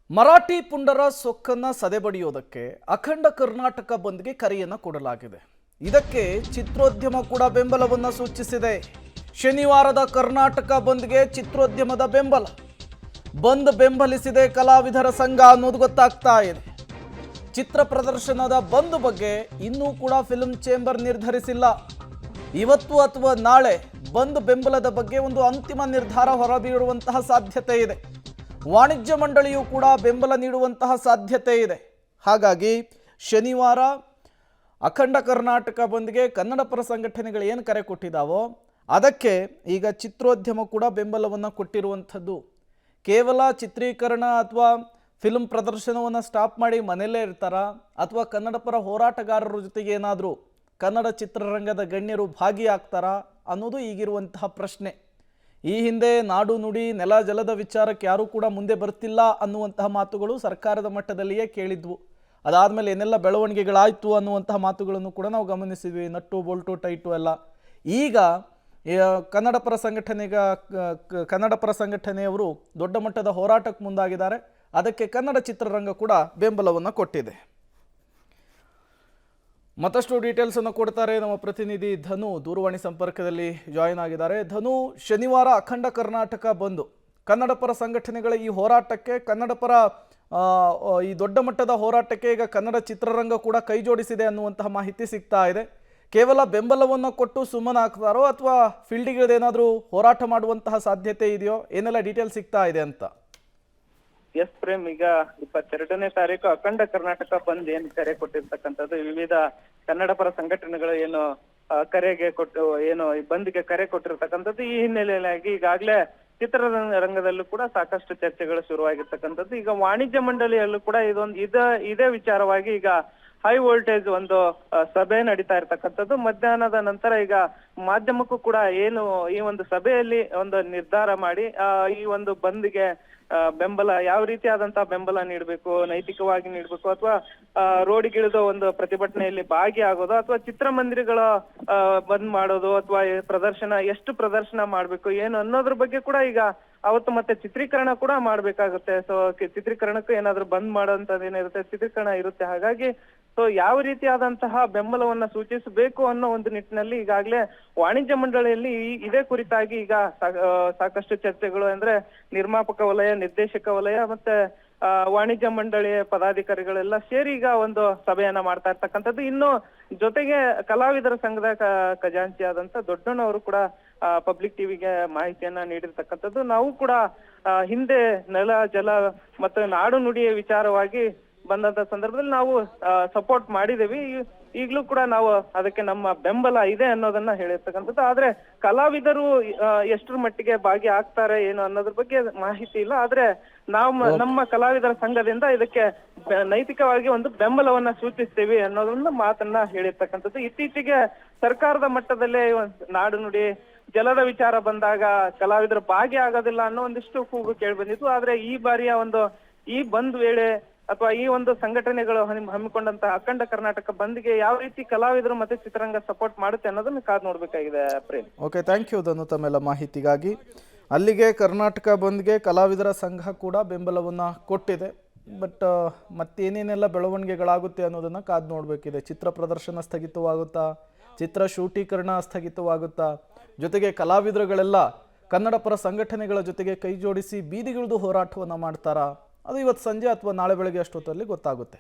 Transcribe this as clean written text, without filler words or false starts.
ಮರಾಠಿ ಪುಂಡರ ಸೊಕ್ಕನ್ನ ಸದೆಬಡಿಯೋದಕ್ಕೆ ಅಖಂಡ ಕರ್ನಾಟಕ ಬಂದ್ಗೆ ಕರೆಯನ್ನು ಕೊಡಲಾಗಿದೆ. ಇದಕ್ಕೆ ಚಿತ್ರೋದ್ಯಮ ಕೂಡ ಬೆಂಬಲವನ್ನು ಸೂಚಿಸಿದೆ. ಶನಿವಾರದ ಕರ್ನಾಟಕ ಬಂದ್ಗೆ ಚಿತ್ರೋದ್ಯಮದ ಬೆಂಬಲ. ಬಂದ್ ಬೆಂಬಲಿಸಿದೆ ಕಲಾವಿದರ ಸಂಘ ಅನ್ನೋದು ಗೊತ್ತಾಗ್ತಾ ಇದೆ. ಚಿತ್ರ ಪ್ರದರ್ಶನದ ಬಂದ್ ಬಗ್ಗೆ ಇನ್ನೂ ಕೂಡ ಫಿಲ್ಮ್ ಚೇಂಬರ್ ನಿರ್ಧರಿಸಿಲ್ಲ. ಇವತ್ತು ಅಥವಾ ನಾಳೆ ಬಂದ್ ಬೆಂಬಲದ ಬಗ್ಗೆ ಒಂದು ಅಂತಿಮ ನಿರ್ಧಾರ ಹೊರಬೀಳುವಂತಹ ಸಾಧ್ಯತೆ ಇದೆ. ವಾಣಿಜ್ಯ ಮಂಡಳಿಯು ಕೂಡ ಬೆಂಬಲ ನೀಡುವಂತಹ ಸಾಧ್ಯತೆ ಇದೆ. ಹಾಗಾಗಿ ಶನಿವಾರ ಅಖಂಡ ಕರ್ನಾಟಕ ಬಂದ್ಗೆ ಕನ್ನಡ ಪರ ಸಂಘಟನೆಗಳು ಏನು ಕರೆ ಕೊಟ್ಟಿದ್ದಾವೋ ಅದಕ್ಕೆ ಈಗ ಚಿತ್ರೋದ್ಯಮ ಕೂಡ ಬೆಂಬಲವನ್ನು ಕೊಟ್ಟಿರುವಂಥದ್ದು. ಕೇವಲ ಚಿತ್ರೀಕರಣ ಅಥವಾ ಫಿಲ್ಮ್ ಪ್ರದರ್ಶನವನ್ನು ಸ್ಟಾಪ್ ಮಾಡಿ ಮನೆಯಲ್ಲೇ ಇರ್ತಾರಾ ಅಥವಾ ಕನ್ನಡ ಪರ ಹೋರಾಟಗಾರರ ಜೊತೆಗೆ ಏನಾದರೂ ಕನ್ನಡ ಚಿತ್ರರಂಗದ ಗಣ್ಯರು ಭಾಗಿಯಾಗ್ತಾರಾ ಅನ್ನೋದು ಈಗಿರುವಂತಹ ಪ್ರಶ್ನೆ. ಈ ಹಿಂದೆ ನಾಡು ನುಡಿ ನೆಲ ಜಲದ ವಿಚಾರಕ್ಕೆ ಯಾರೂ ಕೂಡ ಮುಂದೆ ಬರ್ತಿಲ್ಲ ಅನ್ನುವಂತಹ ಮಾತುಗಳು ಸರ್ಕಾರದ ಮಟ್ಟದಲ್ಲಿಯೇ ಕೇಳಿದ್ವು. ಅದಾದಮೇಲೆ ಏನೆಲ್ಲ ಬೆಳವಣಿಗೆಗಳಾಯಿತು ಅನ್ನುವಂತಹ ಮಾತುಗಳನ್ನು ಕೂಡ ನಾವು ಗಮನಿಸಿದ್ವಿ. ನಟ್ಟು ಬೋಲ್ಟು ಟೈಟು ಎಲ್ಲ. ಈಗ ಕನ್ನಡ ಪರ ಸಂಘಟನೆಯವರು ದೊಡ್ಡ ಮಟ್ಟದ ಹೋರಾಟಕ್ಕೆ ಮುಂದಾಗಿದ್ದಾರೆ. ಅದಕ್ಕೆ ಕನ್ನಡ ಚಿತ್ರರಂಗ ಕೂಡ ಬೆಂಬಲವನ್ನು ಕೊಟ್ಟಿದೆ. ಮತ್ತಷ್ಟು ಡೀಟೇಲ್ಸನ್ನು ಕೊಡ್ತಾರೆ ನಮ್ಮ ಪ್ರತಿನಿಧಿ ಧನು ದೂರವಾಣಿ ಸಂಪರ್ಕದಲ್ಲಿ ಜಾಯಿನ್ ಆಗಿದ್ದಾರೆ. ಧನು, ಶನಿವಾರ ಅಖಂಡ ಕರ್ನಾಟಕ ಬಂದು ಕನ್ನಡ ಪರ ಸಂಘಟನೆಗಳ ಈ ಹೋರಾಟಕ್ಕೆ, ಕನ್ನಡ ಪರ ಈ ದೊಡ್ಡ ಮಟ್ಟದ ಹೋರಾಟಕ್ಕೆ ಈಗ ಕನ್ನಡ ಚಿತ್ರರಂಗ ಕೂಡ ಕೈ ಜೋಡಿಸಿದೆ ಅನ್ನುವಂತಹ ಮಾಹಿತಿ ಸಿಗ್ತಾ ಇದೆ. ಕೇವಲ ಬೆಂಬಲವನ್ನು ಕೊಟ್ಟು ಸುಮ್ಮನಾಗ್ತಾರೋ ಅಥವಾ ಫೀಲ್ಡಿಗಳೇನಾದರೂ ಹೋರಾಟ ಮಾಡುವಂತಹ ಸಾಧ್ಯತೆ ಇದೆಯೋ? ಏನೆಲ್ಲ ಡೀಟೇಲ್ಸ್ ಸಿಗ್ತಾ ಇದೆ ಅಂತ? ಎಸ್ ಪ್ರೇಮ್, ಈಗ 22ನೇ ತಾರೀಕು ಅಖಂಡ ಕರ್ನಾಟಕ ಬಂದ್ ಏನ್ ಕರೆ ಕೊಟ್ಟಿರ್ತಕ್ಕಂಥದ್ದು, ವಿವಿಧ ಕನ್ನಡ ಪರ ಸಂಘಟನೆಗಳು ಏನು ಕರೆಗೆ ಕೊಟ್ಟು ಏನು ಈ ಬಂದ್ಗೆ ಕರೆ ಕೊಟ್ಟಿರ್ತಕ್ಕಂಥದ್ದು, ಈ ಹಿನ್ನೆಲೆಯಾಗಿ ಈಗಾಗಲೇ ಚಿತ್ರರಂಗದಲ್ಲೂ ಕೂಡ ಸಾಕಷ್ಟು ಚರ್ಚೆಗಳು ಶುರುವಾಗಿರ್ತಕ್ಕಂಥದ್ದು. ಈಗ ವಾಣಿಜ್ಯ ಮಂಡಳಿಯಲ್ಲೂ ಕೂಡ ಇದೇ ವಿಚಾರವಾಗಿ ಈಗ ಹೈ ವೋಲ್ಟೇಜ್ ಒಂದು ಸಭೆ ನಡೀತಾ ಇರ್ತಕ್ಕಂಥದ್ದು. ಮಧ್ಯಾಹ್ನದ ನಂತರ ಈಗ ಮಾಧ್ಯಮಕ್ಕೂ ಕೂಡ ಏನು ಈ ಒಂದು ಸಭೆಯಲ್ಲಿ ಒಂದು ನಿರ್ಧಾರ ಮಾಡಿ ಈ ಒಂದು ಬಂದ್ಗೆ ಬೆಂಬಲ ಯಾವ ರೀತಿಯಾದಂತಹ ಬೆಂಬಲ ನೀಡಬೇಕು, ನೈತಿಕವಾಗಿ ನೀಡಬೇಕು ಅಥವಾ ರೋಡಿಗಿಳಿದು ಒಂದು ಪ್ರತಿಭಟನೆಯಲ್ಲಿ ಭಾಗಿಯಾಗೋದು ಅಥವಾ ಚಿತ್ರಮಂದಿರಗಳ ಬಂದ್ ಮಾಡೋದು ಅಥವಾ ಎಷ್ಟು ಪ್ರದರ್ಶನ ಮಾಡ್ಬೇಕು ಏನು ಅನ್ನೋದ್ರ ಬಗ್ಗೆ ಕೂಡ ಈಗ ಅವತ್ತು ಮತ್ತೆ ಚಿತ್ರೀಕರಣ ಕೂಡ ಮಾಡ್ಬೇಕಾಗುತ್ತೆ. ಸೊ ಚಿತ್ರೀಕರಣಕ್ಕೂ ಏನಾದ್ರು ಬಂದ್ ಮಾಡೋಂಥದ್ದು ಏನಿರುತ್ತೆ, ಚಿತ್ರೀಕರಣ ಇರುತ್ತೆ. ಹಾಗಾಗಿ ಸೊ ಯಾವ ರೀತಿಯಾದಂತಹ ಬೆಂಬಲವನ್ನ ಸೂಚಿಸಬೇಕು ಅನ್ನೋ ಒಂದು ನಿಟ್ಟಿನಲ್ಲಿ ಈಗಾಗಲೇ ವಾಣಿಜ್ಯ ಮಂಡಳಿಯಲ್ಲಿ ಇದೇ ಕುರಿತಾಗಿ ಈಗ ಸಾಕಷ್ಟು ಚರ್ಚೆಗಳು, ಅಂದ್ರೆ ನಿರ್ಮಾಪಕ ವಲಯ, ನಿರ್ದೇಶಕ ವಲಯ ಮತ್ತೆ ವಾಣಿಜ್ಯ ಮಂಡಳಿಯ ಪದಾಧಿಕಾರಿಗಳೆಲ್ಲ ಸೇರಿ ಈಗ ಒಂದು ಸಭೆಯನ್ನ ಮಾಡ್ತಾ ಇರ್ತಕ್ಕಂಥದ್ದು. ಇನ್ನು ಜೊತೆಗೆ ಕಲಾವಿದರ ಸಂಘದ ಖಜಾಂಚಿ ಆದಂತ ದೊಡ್ಡಣ್ಣವರು ಕೂಡ ಪಬ್ಲಿಕ್ ಟಿವಿಗೆ ಮಾಹಿತಿಯನ್ನ ನೀಡಿರ್ತಕ್ಕಂಥದ್ದು. ನಾವು ಕೂಡ ಹಿಂದೆ ನೆಲ ಜಲ ಮತ್ತೆ ನಾಡು ನುಡಿಯ ವಿಚಾರವಾಗಿ ಬಂದಂತ ಸಂದರ್ಭದಲ್ಲಿ ನಾವು ಸಪೋರ್ಟ್ ಮಾಡಿದೇವಿ. ಈಗಲೂ ಕೂಡ ನಾವು ಅದಕ್ಕೆ ನಮ್ಮ ಬೆಂಬಲ ಇದೆ ಅನ್ನೋದನ್ನ ಹೇಳಿರ್ತಕ್ಕಂಥದ್ದು. ಆದ್ರೆ ಕಲಾವಿದರು ಎಷ್ಟರ ಮಟ್ಟಿಗೆ ಭಾಗಿ ಆಗ್ತಾರೆ ಏನು ಅನ್ನೋದ್ರ ಬಗ್ಗೆ ಮಾಹಿತಿ ಇಲ್ಲ. ಆದ್ರೆ ನಮ್ಮ ಕಲಾವಿದರ ಸಂಘದಿಂದ ಇದಕ್ಕೆ ನೈತಿಕವಾಗಿ ಒಂದು ಬೆಂಬಲವನ್ನ ಸೂಚಿಸ್ತೀವಿ ಅನ್ನೋದನ್ನ ಮಾತನ್ನ ಹೇಳಿರ್ತಕ್ಕಂಥದ್ದು. ಇತ್ತೀಚೆಗೆ ಸರ್ಕಾರದ ಮಟ್ಟದಲ್ಲೇ ನಾಡು ನುಡಿ ಜಲದ ವಿಚಾರ ಬಂದಾಗ ಕಲಾವಿದರು ಭಾಗಿ ಆಗೋದಿಲ್ಲ ಅನ್ನೋ ಒಂದಿಷ್ಟು ಕೂಗು ಕೇಳಿ ಬಂದಿತ್ತು. ಆದ್ರೆ ಈ ಬಾರಿಯ ಈ ಬಂದ್ ವೇಳೆ ಅಥವಾ ಈ ಒಂದು ಸಂಘಟನೆಗಳು ಹಮ್ಮಿಕೊಂಡಂತ ಅಖಂಡ ಕರ್ನಾಟಕ ಬಂದ್ಗೆ ಯಾವ ರೀತಿ ಕಲಾವಿದರು ಮತ್ತೆ ಚಿತ್ರರಂಗ ಸಪೋರ್ಟ್ ಮಾಡುತ್ತೆ ಅನ್ನೋದನ್ನ ಕಾದು ನೋಡ್ಬೇಕಾಗಿದೆ ಪ್ರೇಮ್. ಓಕೆ, ಥ್ಯಾಂಕ್ ಯು ಧನು ತಮ್ಮೆಲ್ಲ ಮಾಹಿತಿಗಾಗಿ. ಅಲ್ಲಿಗೆ ಕರ್ನಾಟಕ ಬಂದ್ಗೆ ಕಲಾವಿದರ ಸಂಘ ಕೂಡ ಬೆಂಬಲವನ್ನು ಕೊಟ್ಟಿದೆ. ಬಟ್ ಮತ್ತೇನೇನೆಲ್ಲ ಬೆಳವಣಿಗೆಗಳಾಗುತ್ತೆ ಅನ್ನೋದನ್ನು ಕಾದು ನೋಡಬೇಕಿದೆ. ಚಿತ್ರ ಪ್ರದರ್ಶನ ಸ್ಥಗಿತವಾಗುತ್ತಾ, ಚಿತ್ರ ಶೂಟೀಕರಣ ಸ್ಥಗಿತವಾಗುತ್ತಾ, ಜೊತೆಗೆ ಕಲಾವಿದರುಗಳೆಲ್ಲ ಕನ್ನಡ ಪರ ಸಂಘಟನೆಗಳ ಜೊತೆಗೆ ಕೈ ಜೋಡಿಸಿ ಬೀದಿಗಿಳಿದು ಹೋರಾಟವನ್ನು ಮಾಡ್ತಾರಾ? ಅದು ಇವತ್ತು ಸಂಜೆ ಅಥವಾ ನಾಳೆ ಬೆಳಗ್ಗೆ ಅಷ್ಟೊತ್ತಲ್ಲಿ ಗೊತ್ತಾಗುತ್ತೆ.